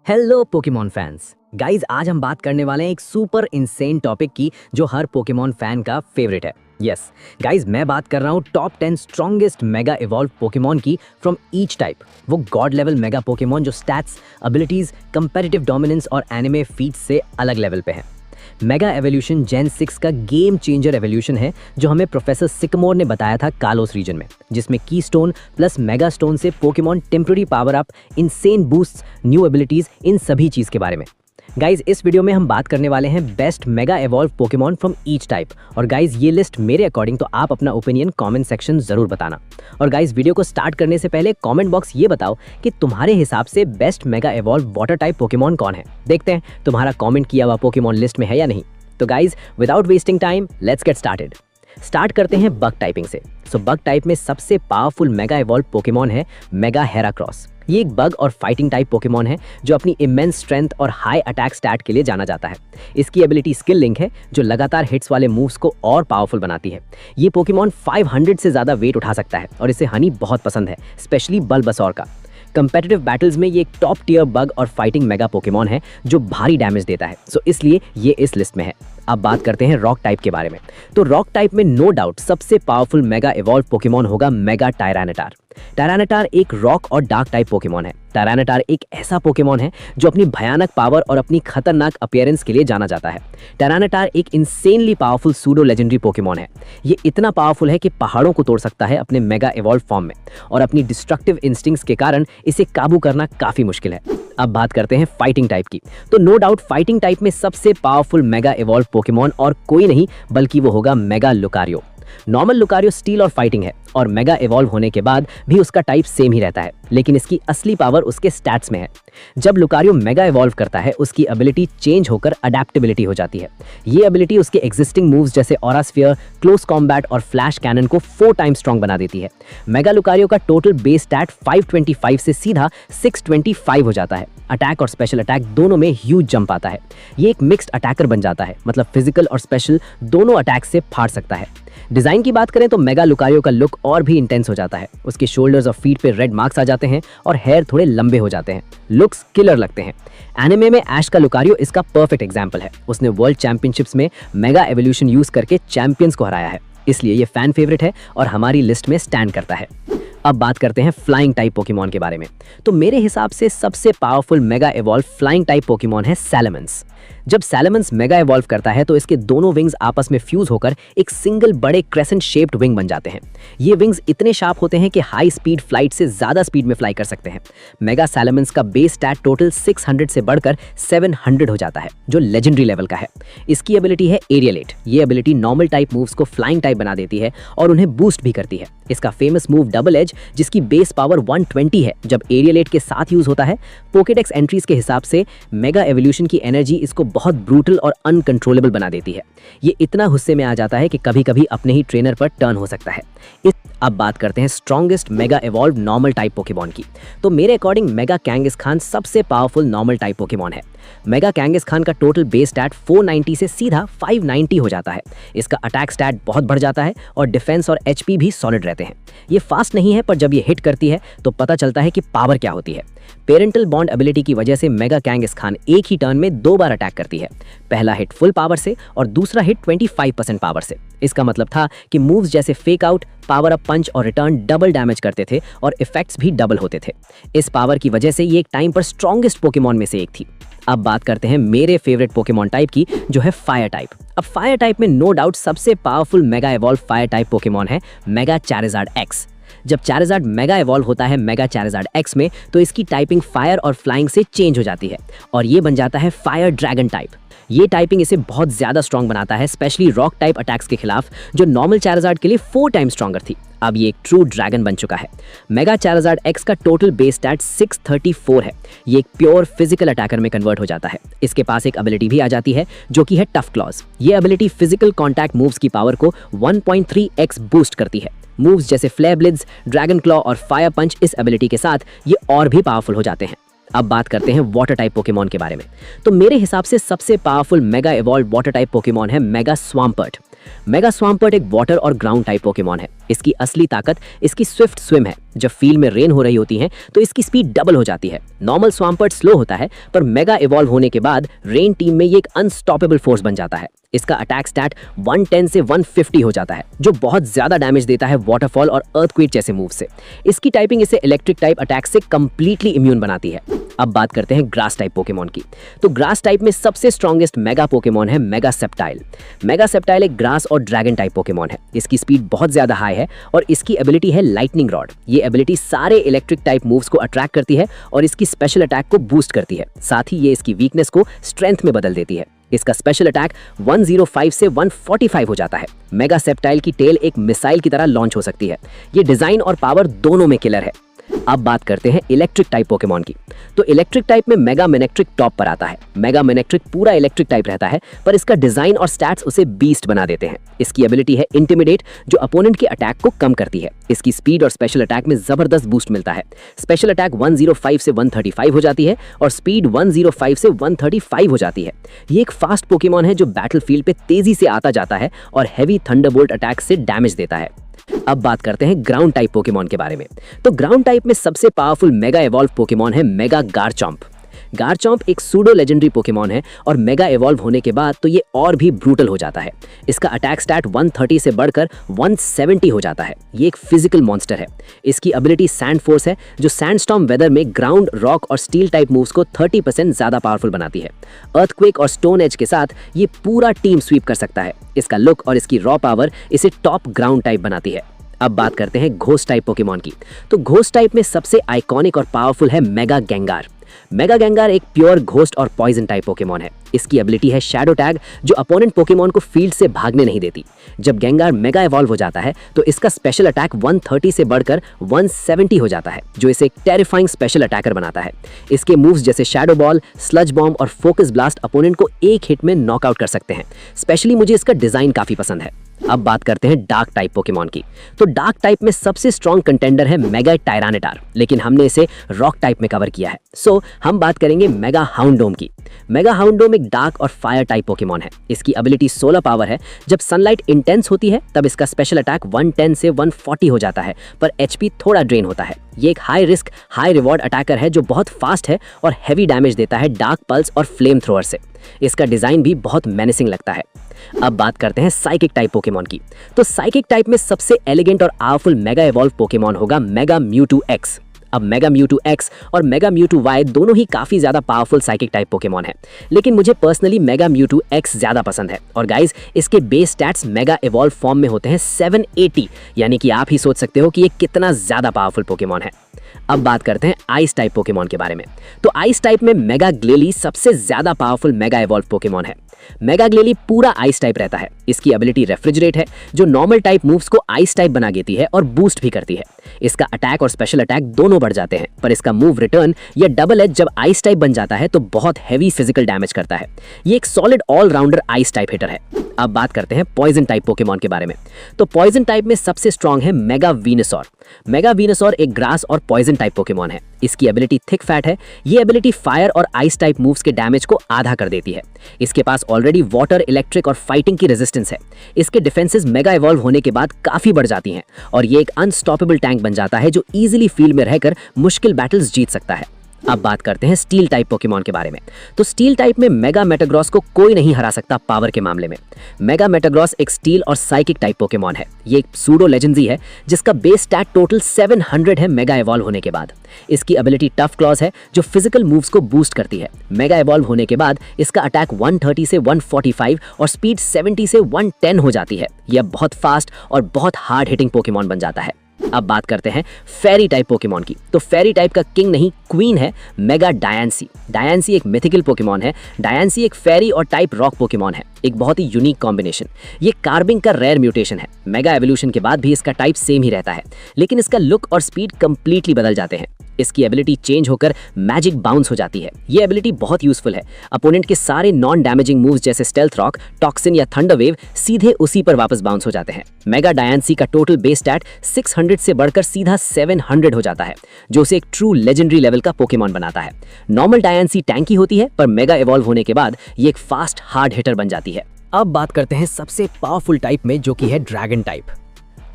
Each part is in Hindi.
Hello Pokemon fans. गाइज आज हम बात करने वाले हैं एक सुपर इंसेन टॉपिक की जो हर पोकेमॉन फैन का फेवरेट है। यस गाइज, मैं बात कर रहा हूँ top 10 strongest mega evolve Pokemon की फ्रॉम ईच टाइप। वो गॉड लेवल मेगा पोकेमॉन जो स्टैट्स, एबिलिटीज, कंपेटिटिव डोमिनेंस और एनिमे फीट्स से अलग लेवल पे हैं। मेगा एवोल्यूशन जेन 6 का गेम चेंजर एवोल्यूशन है जो हमें प्रोफेसर सिकमोर ने बताया था कालोस रीजन में, जिसमें की स्टोन प्लस मेगा स्टोन से Pokémon temporary power up, insane boost, new abilities, इन सभी चीज़ के बारे में। गाइज इस वीडियो में हम बात करने वाले हैं best mega evolve Pokemon from each type. और गाइज ये लिस्ट मेरे अकॉर्डिंग, तो आप अपना ओपिनियन कमेंट सेक्शन जरूर बताना। और गाइज वीडियो को स्टार्ट करने से पहले कमेंट बॉक्स ये बताओ कि तुम्हारे हिसाब से best mega evolve water type Pokemon कौन है। देखते हैं तुम्हारा कमेंट किया हुआ पोकेमॉन लिस्ट में है या नहीं। तो guys without wasting time let's get started. Start करते हैं बग टाइपिंग से। सो बग टाइप में सबसे पावरफुल मेगा एवॉल्व पोकेमॉन है मेगा हेराक्रॉस। ये एक बग और फाइटिंग टाइप पोकेमॉन है जो अपनी इमेंस स्ट्रेंथ और हाई अटैक स्टैट के लिए जाना जाता है। इसकी एबिलिटी स्किल लिंक है जो लगातार हिट्स वाले मूव्स को और पावरफुल बनाती है। ये पोकेमॉन 500 से ज़्यादा वेट उठा सकता है और इसे हनी बहुत पसंद है, स्पेशली बल्बासौर का। कंपेटिटिव बैटल्स में ये एक टॉप टियर बग और फाइटिंग मेगा पोकेमॉन है जो भारी डैमेज देता है, सो इसलिए ये इस लिस्ट में है। अब बात करते हैं रॉक टाइप के बारे में। तो रॉक टाइप में नो डाउट सबसे पावरफुल मेगा इवॉल्व पोकेमॉन होगा मेगा टायरानोटार। टायरानोटार एक रॉक और डार्क टाइप पोकेमॉन है। टायरानोटार एक ऐसा पोकेमॉन है जो अपनी भयानक पावर और अपनी खतरनाक अपीयरेंस के लिए जाना जाता है। टायरानोटार एक insanely powerful pseudo legendary Pokemon है। ये इतना पावरफुल है कि पहाड़ों को तोड़ सकता है अपने मेगा इवॉल्व फॉर्म में, और अपनी डिस्ट्रक्टिव इंस्टिंक्ट्स के कारण इसे काबू करना काफी मुश्किल है। अब बात करते हैं फाइटिंग टाइप की। तो नो डाउट फाइटिंग टाइप में सबसे पावरफुल मेगा इवॉल्व पोकेमॉन और कोई नहीं बल्कि वो होगा mega Lucario. Normal Lucario steel और फाइटिंग है और मेगा इवॉल्व होने के बाद भी उसका टाइप सेम ही रहता है, लेकिन इसकी असली पावर उसके स्टैट्स में है। जब लुकारियो मेगा इवॉल्व करता है उसकी एबिलिटी चेंज होकर अडेप्टेबिलिटी हो जाती है। ये एबिलिटी उसके एग्जिस्टिंग मूव्स जैसे ऑरा स्फीयर, क्लोज कॉम्बैट और फ्लैश कैनन को 4 टाइम्स स्ट्रॉन्ग बना देती है। मेगा लुकारियो का टोटल बेस स्टैट 525 से सीधा 625 हो जाता है। अटैक और स्पेशल अटैक दोनों में ह्यूज जंप आता है। ये एक मिक्स्ड अटैकर बन जाता है, मतलब फिजिकल और स्पेशल दोनों अटैक से फाड़ सकता है। डिजाइन की बात करें तो मेगा लुकारियो का लुक और भी इंटेंस हो जाता है। उसके शोल्डर्स और फीट पे रेड मार्क्स आ जाते हैं और हेयर थोड़े लंबे हो जाते हैं। लुक्स किलर लगते हैं। एनिमे में ऐश का लुकारियो इसका परफेक्ट एग्जांपल है। उसने वर्ल्ड चैंपियनशिप्स में मेगा एवोल्यूशन यूज करके चैंपियंस को हराया है, इसलिए ये फैन फेवरेट है और हमारी लिस्ट में स्टैंड करता है। अब बात करते हैं फ्लाइंग टाइप पोकेमॉन के बारे में। तो मेरे हिसाब से सबसे powerful mega evolve flying type Pokemon है सैलामंस। जब सैलामंस मेगा इवॉल्व करता है तो इसके दोनों विंग्स आपस में फ्यूज होकर एक सिंगल बड़े क्रेसेंट शेप्ड विंग बन जाते हैं। ये विंग्स इतने शार्प होते हैं कि हाई स्पीड फ्लाइट से ज्यादा स्पीड में फ्लाई कर सकते हैं। मेगा सैलामंस का बेस स्टैट टोटल 600 से बढ़कर 700 हो जाता है, जो लेजेंडरी लेवल का है। इसकी एबिलिटी है एरियलेट। ये एबिलिटी नॉर्मल टाइप मूव्स को फ्लाइंग टाइप बना देती है और उन्हें बूस्ट भी करती है। इसका फेमस मूव डबल एज, जिसकी बेस पावर 120 है, जब एरियलेट के साथ यूज होता है। पोकेडेक्स एंट्रीज के हिसाब से मेगा एवोल्यूशन की एनर्जी इसको बहुत ब्रूटल और अनकंट्रोलेबल बना देती है। ये इतना गुस्से में आ जाता है कि कभी कभी अपने ही ट्रेनर पर टर्न हो सकता है। अब बात करते हैं strongest mega evolve normal type Pokemon की। तो मेरे अकॉर्डिंग मेगा कैंगिसखान सबसे पावरफुल नॉर्मल टाइप पोकेमॉन है। मेगा कैंगिसखान का टोटल बेस स्टैट 490 से सीधा 590 हो जाता है। इसका अटैक स्टैट बहुत बढ़ जाता है और डिफेंस और एचपी भी सॉलिड रहते हैं। ये फास्ट नहीं है, पर जब ये हिट करती है तो पता चलता है कि पावर क्या होती है। पेरेंटल बॉन्ड एबिलिटी की वजह से मेगा कैंगिसखान एक ही टर्न में 2 बार अटैक करती है। पहला हिट फुल पावर से और दूसरा हिट 25% पावर से। इसका मतलब था कि मूव्स जैसे फेक आउट, पावर अप पंच और रिटर्न डबल डैमेज करते थे और इफेक्ट्स भी डबल होते थे। इस पावर की वजह से ये एक टाइम पर स्ट्रॉन्गेस्ट पोकेमॉन में से एक थी। अब बात करते हैं मेरे फेवरेट पोकेमॉन टाइप की, जो है फायर टाइप। अब फायर टाइप में नो डाउट सबसे powerful mega evolve fire type Pokemon है मेगा चारिज़ार्ड एक्स। जब चारिज़ार्ड मेगा इवॉल्व होता है मेगा चारिज़ार्ड एक्स में, तो इसकी टाइपिंग फायर और फ्लाइंग से चेंज हो जाती है और ये बन जाता है फायर ड्रैगन टाइप। ये टाइपिंग इसे बहुत ज्यादा स्ट्रॉन्ग बनाता है, स्पेशली रॉक टाइप अटैक्स के खिलाफ, जो नॉर्मल चारिज़ार्ड के लिए 4 टाइम स्ट्रॉन्गर थी। अब ये एक ट्रू ड्रैगन बन चुका है। मेगा चारिज़ार्ड एक्स का टोटल बेस स्टैट 634 है। ये एक प्योर फिजिकल अटैकर में कन्वर्ट हो जाता है। इसके पास एक एबिलिटी भी आ जाती है जो कि है टफ क्लॉज। ये एबिलिटी फिजिकल कॉन्टैक्ट मूव्स की पावर को 1.3x बूस्ट करती है। मूव्स जैसे फ्लेयर ब्लिड्स, ड्रैगन क्लॉ और फायर पंच इस एबिलिटी के साथ ये और भी पावरफुल हो जाते हैं। अब बात करते हैं वाटर टाइप पोकेमॉन के बारे में। तो मेरे हिसाब से सबसे powerful mega evolve water type Pokemon है मेगा स्वाम्पर्ट। मेगा स्वाम्पर्ट एक वाटर और ग्राउंड टाइप पोकेमॉन है। इसकी असली ताकत इसकी स्विफ्ट स्विम है। जब फील्ड में रेन हो रही होती है तो इसकी स्पीड डबल हो जाती है। नॉर्मल स्वाम्पर्ट स्लो होता है, पर मेगा इवॉल्व होने के बाद रेन टीम में ये एक अनस्टॉपेबल फोर्स बन जाता है। इसका अटैक स्टैट 110 से 150 हो जाता है, जो बहुत ज्यादा डैमेज देता है वाटरफॉल और अर्थक्वेक जैसे मूव से। इसकी टाइपिंग इसे इलेक्ट्रिक टाइप अटैक से कंप्लीटली इम्यून बनाती है। अब बात करते हैं ग्रास टाइप पोकेमॉन की। तो ग्रास टाइप में सबसे स्ट्रॉन्गेस्ट मेगा पोकेमॉन है मेगा सेप्टाइल। मेगा सेप्टाइल एक ग्रास और ड्रैगन टाइप पोकेमॉन है। इसकी स्पीड बहुत ज्यादा हाई है और इसकी एबिलिटी है लाइटनिंग रॉड। ये एबिलिटी सारे इलेक्ट्रिक टाइप मूव्स को अट्रैक्ट करती है और इसकी स्पेशल अटैक को बूस्ट करती है। साथ ही ये इसकी वीकनेस को स्ट्रेंथ में बदल देती है। इसका स्पेशल अटैक 105 से 145 हो जाता है। मेगा सेप्टाइल की टेल एक मिसाइल की तरह लॉन्च हो सकती है। ये डिजाइन और पावर दोनों में किलर है। अब बात करते हैं इलेक्ट्रिक टाइप पोकेमॉन की। तो इलेक्ट्रिक टाइप में मेगा मैनेक्ट्रिक टॉप पर आता है। मेगा मैनेक्ट्रिक पूरा इलेक्ट्रिक टाइप रहता है, पर इसका डिजाइन और स्टैट्स उसे बीस्ट बना देते हैं। इसकी एबिलिटी है इंटिमिडेट, जो अपोनेंट के अटैक को कम करती है। इसकी स्पीड और स्पेशल अटैक में जबरदस्त बूस्ट मिलता है। स्पेशल अटैक 105 से 135 हो जाती है और स्पीड 105 से 135 हो जाती है। ये एक फास्ट पोकेमॉन है जो बैटलफील्ड पे तेजी से आता जाता है और हैवी थंडरबोल्ट अटैक से डैमेज देता है। अब बात करते हैं ग्राउंड टाइप पोकेमॉन के बारे में। तो ग्राउंड टाइप में सबसे पावरफुल मेगा इवॉल्व पोकेमॉन है मेगा गारचॉम्प। गारचॉम्प एक सूडो लेजेंडरी पोकेमॉन है और मेगा इवॉल्व होने के बाद तो ये और भी ब्रूटल हो जाता है। इसका अटैक स्टैट 130 से बढ़कर 170 हो जाता है। ये एक फिजिकल मॉन्स्टर है। इसकी एबिलिटी सैंड फोर्स है, जो सैंडस्टॉर्म वेदर में ग्राउंड, रॉक और स्टील टाइप मूव्स को 30% ज्यादा पावरफुल बनाती है। अर्थक्वेक और स्टोन एज के साथ ये पूरा टीम स्वीप कर सकता है। इसका लुक और इसकी रॉ पावर इसे टॉप ग्राउंड टाइप बनाती है। अब बात करते हैं घोस्ट टाइप पोकेमॉन की। तो घोस्ट टाइप में सबसे आइकॉनिक और पावरफुल है मेगा गेंगार। मेगा गेंगार एक प्योर घोस्ट और पॉइजन टाइप पोकेमॉन है। इसकी एबिलिटी है शैडो टैग, जो अपोनेंट पोकेमॉन को फील्ड से भागने नहीं देती। जब गेंगार मेगा इवॉल्व हो जाता है तो इसका स्पेशल अटैक 130 से बढ़कर 170 हो जाता है, जो इसे एक टेरिफाइंग स्पेशल अटैकर बनाता है। इसके मूव्स जैसे शैडो बॉल, स्लज बॉम्ब और फोकस ब्लास्ट अपोनेंट को एक हिट में नॉकआउट कर सकते हैं। स्पेशली मुझे इसका डिजाइन काफी पसंद है। अब बात करते हैं डार्क टाइप पोकेमॉन की। तो डार्क टाइप में सबसे स्ट्रॉन्ग कंटेंडर है मेगा टायरानेटार, लेकिन हमने इसे रॉक टाइप में कवर किया है। सो हम बात करेंगे मेगा हाउंडोम की। मेगा हाउंडोम एक डार्क और फायर टाइप पोकेमॉन है। इसकी एबिलिटी 16 पावर है। जब सनलाइट इंटेंस होती है तब इसका स्पेशल अटैक 110 से 140 हो जाता है, पर एचपी थोड़ा ड्रेन होता है। ये एक high risk high reward attacker है जो बहुत फास्ट है और हैवी डैमेज देता है डार्क पल्स और फ्लेम थ्रोअर से। इसका डिजाइन भी बहुत मेनेसिंग लगता है। अब बात करते हैं साइकिक टाइप पोकेमॉन की। तो साइकिक टाइप में सबसे एलिगेंट और पावरफुल मेगा इवॉल्व पोकेमॉन होगा मेगा म्यूटू एक्स। अब मेगा म्यूटू एक्स और मेगा म्यूटू वाई दोनों ही काफी ज्यादा पावरफुल साइकिक टाइप पोकेमॉन है, लेकिन मुझे पर्सनली मेगा म्यूटू एक्स ज्यादा पसंद है। और गाइज, इसके base stats mega evolve form में होते हैं 780, यानी कि आप ही सोच सकते हो कि ये कितना ज्यादा पावरफुल पोकेमॉन है। अब बात करते हैं आइस टाइप पोकेमॉन के बारे में। तो आइस टाइप में मेगा ग्लेली सबसे ज्यादा पावरफुल मेगा इवॉल्व पोकेमॉन है। मेगा ग्लेली पूरा आइस टाइप रहता है। इसकी एबिलिटी रेफ्रिजरेट है, जो नॉर्मल टाइप मूव्स को आइस टाइप बना देती है और बूस्ट भी करती है। इसका अटैक और स्पेशल अटैक दोनों बढ़ जाते हैं, पर इसका मूव रिटर्न या डबल एज जब आइस टाइप बन जाता है तो बहुत हैवी फिजिकल डैमेज करता है। ये एक solid allrounder ice type hitter है। अब बात करते हैं पॉइजन टाइप पोकेमॉन के बारे में। तो पॉइजन टाइप में सबसे स्ट्रॉन्ग है मेगा वीनसॉर। मेगा वीनसॉर एक ग्रास और पॉइजन टाइप पोकेमॉन है। इसकी एबिलिटी थिक फैट है। ये एबिलिटी फायर और आइस टाइप मूव्स के डैमेज को आधा कर देती है। इसके पास ऑलरेडी वाटर, इलेक्ट्रिक और फाइटिंग की रेजिस्टेंस है। इसके डिफेंसेस मेगा इवॉल्व होने के बाद काफी बढ़ जाती हैं और ये एक अनस्टॉपेबल टैंक बन जाता है जो इजीली फील्ड में रहकर मुश्किल बैटल्स जीत सकता है। अब बात करते हैं स्टील टाइप पोकेमॉन के बारे में। तो स्टील टाइप में मेगा मेटाग्रॉस को कोई नहीं हरा सकता पावर के मामले में। मेगा मेटाग्रॉस एक स्टील और साइकिक टाइप पोकेमॉन है। ये एक सूडो लेजेंडरी है जिसका बेस स्टैट टोटल 700 है मेगा इवॉल्व होने के बाद। इसकी एबिलिटी टफ क्लॉज है जो फिजिकल मूव्स को बूस्ट करती है। मेगा इवॉल्व होने के बाद इसका अटैक 130 से 145 और स्पीड 70 से 110 हो जाती है। यह बहुत फास्ट और बहुत हार्ड हिटिंग पोकेमॉन बन जाता है। अब बात करते हैं फेरी टाइप पोकेमॉन की। तो फेरी टाइप का किंग नहीं क्वीन है मेगा डायंसी। डायंसी एक मिथिकल पोकेमॉन है। डायंसी एक फेरी और टाइप रॉक पोकेमॉन है, एक बहुत ही यूनिक कॉम्बिनेशन। ये कार्बिंग का रेयर म्यूटेशन है। मेगा एवोल्यूशन के बाद भी इसका टाइप सेम ही रहता है, लेकिन इसका लुक और स्पीड कंप्लीटली बदल जाते हैं। इसकी एबिलिटी चेंज होकर मैजिक बाउंस हो जाती है। ये एबिलिटी बहुत यूजफुल है। अपोनेंट के सारे नॉन डैमेजिंग मूव्स जैसे स्टेल्थ रॉक, टॉक्सिन या थंडर वेव सीधे उसी पर वापस बाउंस हो जाते हैं। मेगा डायंसी का टोटल बेस स्टैट 600 से बढ़कर सीधा 700 हो जाता है, जो उसे एक ट्रू लेजेंडरी लेवल का पोकेमॉन बनाता है। नॉर्मल डायंसी टैंकी होती है, पर मेगा इवॉल्व होने के बाद ये एक फास्ट हार्ड हिटर बन जाती है। अब बात करते हैं सबसे पावरफुल टाइप में, जो कि है ड्रैगन टाइप।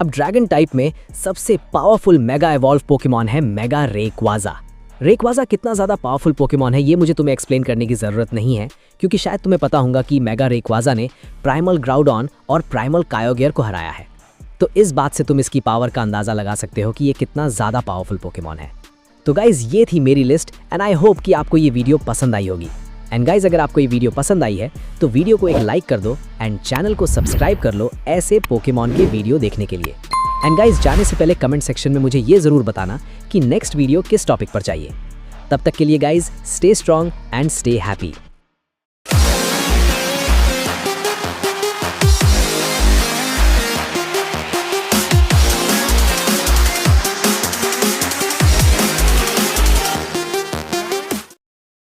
अब ड्रैगन टाइप में सबसे पावरफुल मेगा इवॉल्व पोकेमॉन है मेगा रेक्वाजा। रेक्वाजा कितना ज़्यादा पावरफुल पोकेमॉन है ये मुझे तुम्हें एक्सप्लेन करने की ज़रूरत नहीं है, क्योंकि शायद तुम्हें पता होगा कि मेगा रेक्वाजा ने प्राइमल ग्राउडॉन और प्राइमल कायोगियर को हराया है। तो इस बात से तुम इसकी पावर का अंदाज़ा लगा सकते हो कि ये कितना ज़्यादा पावरफुल पोकेमॉन है। तो गाइज़ ये थी मेरी लिस्ट एंड आई होप कि आपको ये वीडियो पसंद आई होगी। एंड गाइज अगर आपको ये वीडियो पसंद आई है तो वीडियो को एक लाइक कर दो एंड चैनल को सब्सक्राइब कर लो ऐसे पोकेमॉन के वीडियो देखने के लिए। एंड गाइज जाने से पहले कमेंट सेक्शन में मुझे ये ज़रूर बताना कि नेक्स्ट वीडियो किस टॉपिक पर चाहिए। तब तक के लिए guys stay strong and stay happy.